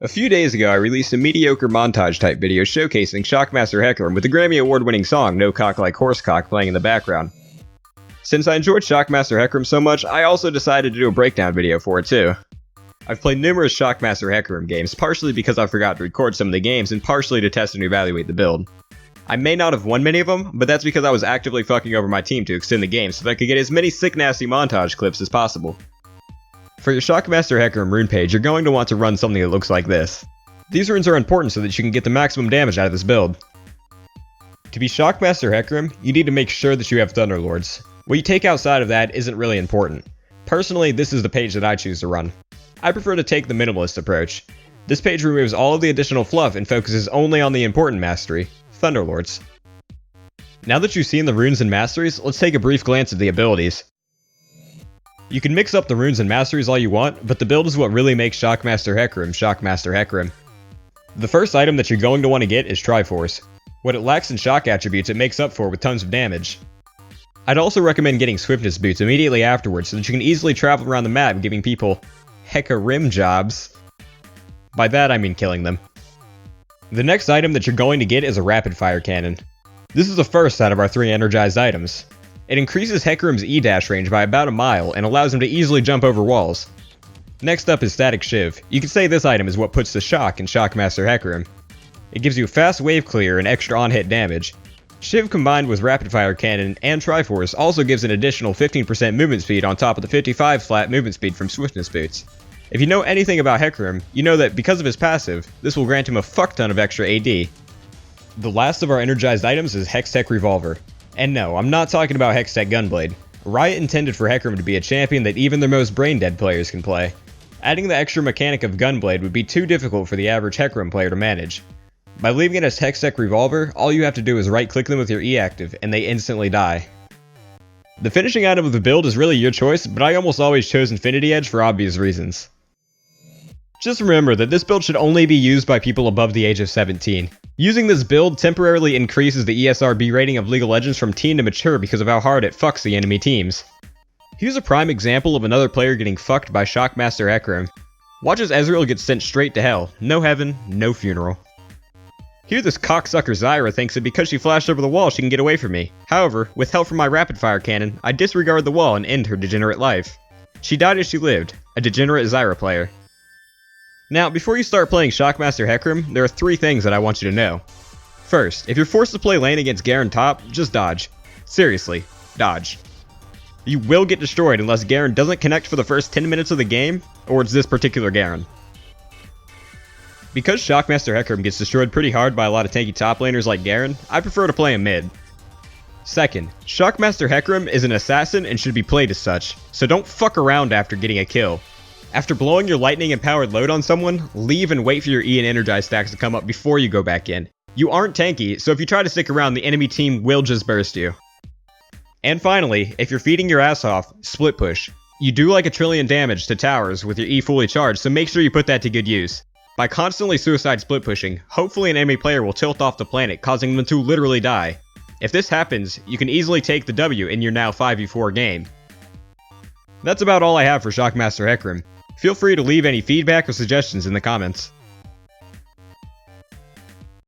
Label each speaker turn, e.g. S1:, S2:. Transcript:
S1: A few days ago, I released a mediocre montage-type video showcasing ShockMaster Hecarim with the Grammy Award-winning song No Cock Like Horsecock playing in the background. Since I enjoyed ShockMaster Hecarim so much, I also decided to do a breakdown video for it too. I've played numerous ShockMaster Hecarim games, partially because I forgot to record some of the games, and partially to test and evaluate the build. I may not have won many of them, but that's because I was actively fucking over my team to extend the game so that I could get as many sick nasty montage clips as possible. For your ShockMaster Hecarim rune page, you're going to want to run something that looks like this. These runes are important so that you can get the maximum damage out of this build. To be ShockMaster Hecarim, you need to make sure that you have Thunderlords. What you take outside of that isn't really important. Personally, this is the page that I choose to run. I prefer to take the minimalist approach. This page removes all of the additional fluff and focuses only on the important mastery, Thunderlords. Now that you've seen the runes and masteries, let's take a brief glance at the abilities. You can mix up the runes and masteries all you want, but the build is what really makes ShockMaster Hecarim ShockMaster Hecarim. The first item that you're going to want to get is Triforce. What it lacks in shock attributes it makes up for with tons of damage. I'd also recommend getting Swiftness boots immediately afterwards so that you can easily travel around the map giving people Hecarim jobs. By that I mean killing them. The next item that you're going to get is a rapid fire cannon. This is the first out of our 3 energized items. It increases Hecarim's E-dash range by about a mile and allows him to easily jump over walls. Next up is Static Shiv. You could say this item is what puts the shock in ShockMaster Hecarim. It gives you fast wave clear and extra on-hit damage. Shiv combined with Rapid Fire Cannon and Triforce also gives an additional 15% movement speed on top of the 55 flat movement speed from Swiftness boots. If you know anything about Hecarim, you know that because of his passive, this will grant him a fuck ton of extra AD. The last of our energized items is Hextech Revolver. And no, I'm not talking about Hextech Gunblade. Riot intended for Hecarim to be a champion that even their most brain-dead players can play. Adding the extra mechanic of Gunblade would be too difficult for the average Hecarim player to manage. By leaving it as Hextech Revolver, all you have to do is right-click them with your E active, and they instantly die. The finishing item of the build is really your choice, but I almost always chose Infinity Edge for obvious reasons. Just remember that this build should only be used by people above the age of 17. Using this build temporarily increases the ESRB rating of League of Legends from teen to mature because of how hard it fucks the enemy teams. Here's a prime example of another player getting fucked by ShockMaster Hecarim. Watch as Ezreal gets sent straight to hell. No heaven, no funeral. Here this cocksucker Zyra thinks that because she flashed over the wall she can get away from me. However, with help from my rapid fire cannon, I disregard the wall and end her degenerate life. She died as she lived, a degenerate Zyra player. Now, before you start playing ShockMaster Hecarim, there are 3 things that I want you to know. First, if you're forced to play lane against Garen top, just dodge. Seriously, dodge. You will get destroyed unless Garen doesn't connect for the first 10 minutes of the game, or it's this particular Garen. Because ShockMaster Hecarim gets destroyed pretty hard by a lot of tanky top laners like Garen, I prefer to play him mid. Second, ShockMaster Hecarim is an assassin and should be played as such, so don't fuck around after getting a kill. After blowing your lightning and powered load on someone, leave and wait for your E and energize stacks to come up before you go back in. You aren't tanky, so if you try to stick around, the enemy team will just burst you. And finally, if you're feeding your ass off, split push. You do like 1 trillion damage to towers with your E fully charged, so make sure you put that to good use. By constantly suicide split pushing, hopefully an enemy player will tilt off the planet, causing them to literally die. If this happens, you can easily take the W in your now 5v4 game. That's about all I have for ShockMaster Hecarim. Feel free to leave any feedback or suggestions in the comments.